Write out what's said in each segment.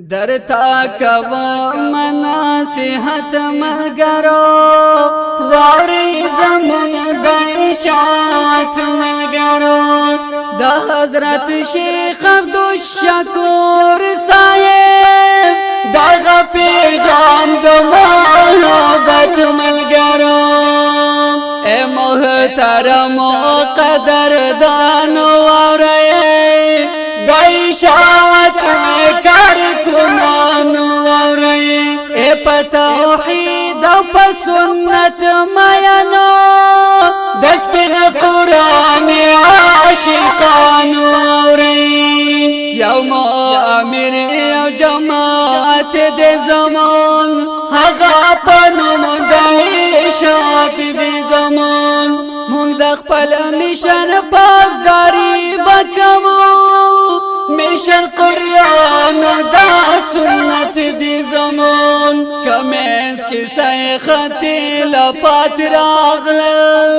درتا کوا مناسحت ملگرو واری زمون دعشات ملگرو دا حضرت شیخ عبدالشکور صاحب دا پیغام دا محبت ملگرو اے محترم و قدردانو وارئی دعشات توحید او په سنت میانو دس په قران عاشقانو اوري یوم امیر او جماعت د زمان هغه په نوم د اشاعت د زمان مونږ د خپل میشن پاسداري وکړو میشن قران دا سنت د زمان کمیز کی سای خطی لپات راغلل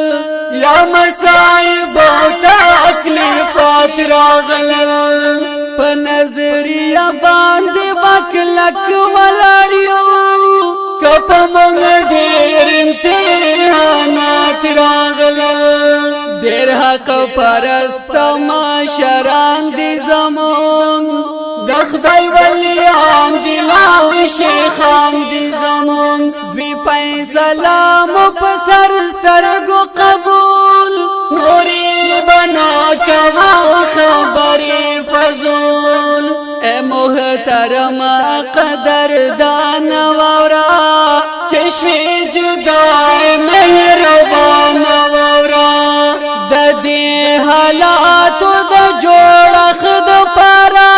یا مصائب و تکلیفات راغلل پا نظریہ باندی بکلک ولاریو کپا منگ دیر امتحانات راغلل دیر حق پرست معاشران دی زمان دخدای ولیان دی لاو شیخان دی زمان دوی پای سلام و پسر سترگو قبول نوری بنا کوا خبری فضول اے محترم قدردان وورا چشوی جدائی مہربان وورا دا دی حالاتو دا جوڑا خد پارا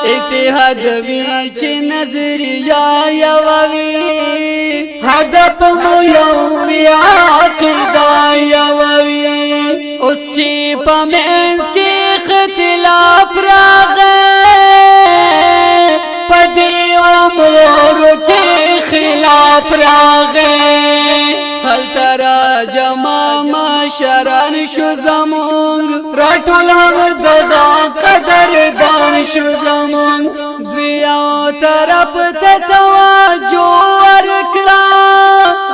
اتحادوی چه نظریه یووی هدف مو یووی عقیده یووی اس چی پا منز کی اختلاف راغے پا دی امور کی خلاف راغے حل ترا جمع معاشران شو زمونگ راٹول هم ددا قدردان شو زمونگ دویاو طرف تتواجو ورکلا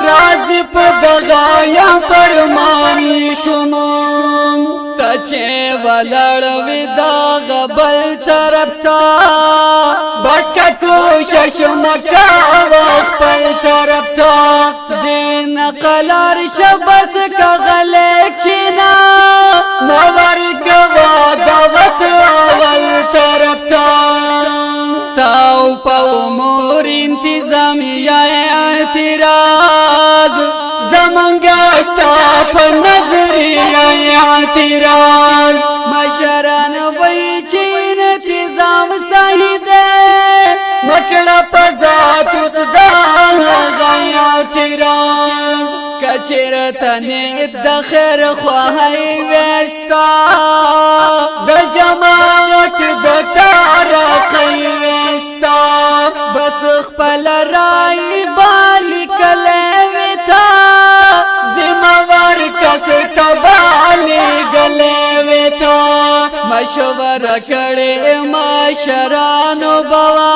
رازی پا دغایا فرمانی شمونگ تچے ولڑوی داغ بل طرف تا بس کا کوشش مکا وقت پل طرف تا دین قلار شبس کا غلے کنا نور گوا دعوت اول طرف تا تاو پا امور انتظامیہ اعتراض زمانگاستا پا نظریہ اعتراض مشران وی چین انتظام صحیح دے مکڑا پا ذات اس دا غی اعتراض کچرتنی دا خیر خواہی ویستا دا جماعت دا تارقی ویستا بس خپل رائی بالی کلیویتا زموار کس تبالی گلیویتا مشور کڑی معاشرانو بوا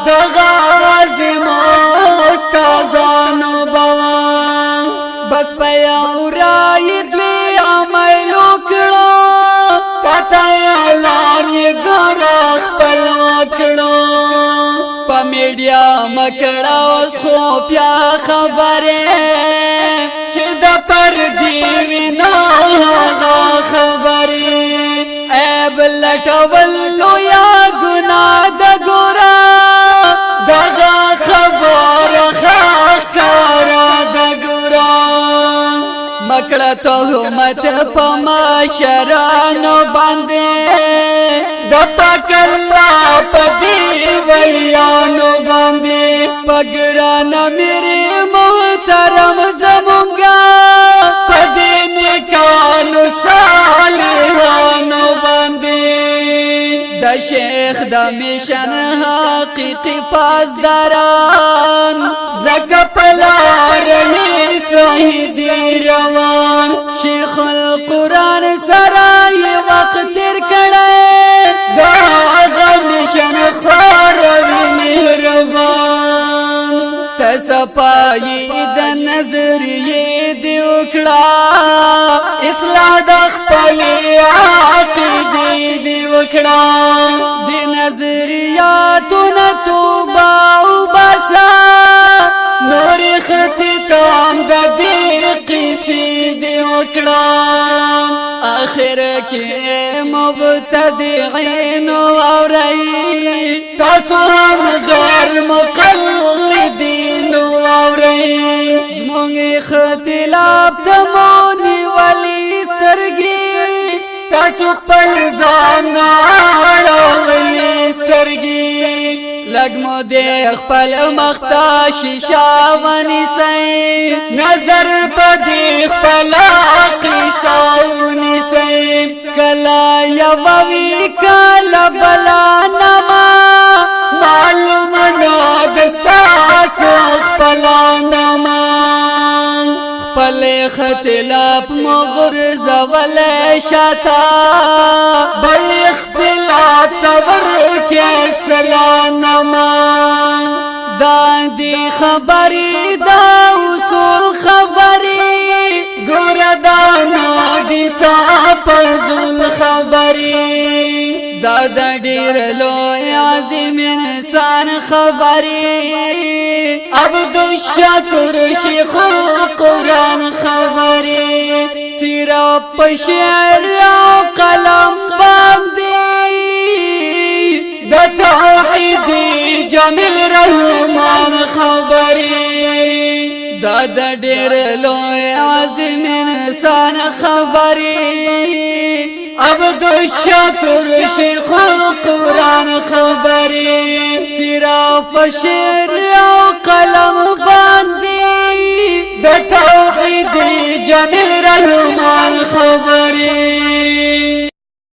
دا غازم استازانو بوا بس پیاو رائی دوی عملو کرو پتا اعلان یہ گراخ پلو کرو پا میڈیا مکڑا اس کو پیا خبریں چھ دا پر دیوینا خبریں عیب لٹولو یا گناہ دا گورا دا خبر خاکارا دا گورا مکڑا تہمت پا معاشرانو باندے دا پاک اللہ پا دیویانو باندے پگرانا میرے محترم زمونگا پا دینکانو صالحانو باندے دا شیخ دا میشن حقیقی پاسداران زکا پلار لی صحیح دی روان شیخ قرآن سره وقت تیر کړي دا غمشن خاروي مهربان تصفائی د نظریه دی وکړه اصلاح د خپل عقیده دی وکړه د نظریاتونو توبه او باسا نور ختم د دې قصې دی وکړه اخر کې مبتدعين اوري تاسو هم غیر مقلدين اوري زمونږ اختلاف تمونی ولی سترګي تاسو خپل ځان اړولي سترګي لګ مو دې خپل مختا شیشه ونیسئ نظر پدې خپل قصه ونیسئ کلا یووی کلا بلا نما معلوم نه دستاسو خپل نما خپل اختلاف مغرز ول شتا بل اختلاف تور کې سلامه دا دی خبرې دا اصول خبرې ګور دا نه دي صافزول خبرې دا د ډېر لوی عظیم انسان خبرې عبد الشکر شیخ القرآن خبرې سیرت په شعر او قلم باندې د توحید جمیل رحمان خبرې دا د ډېر لوی عظیم انسان خبرې عبد الشکر شیخ القرآن خبرې صرف شعر او قلم باندې د توحید جمیل رحمان خبرې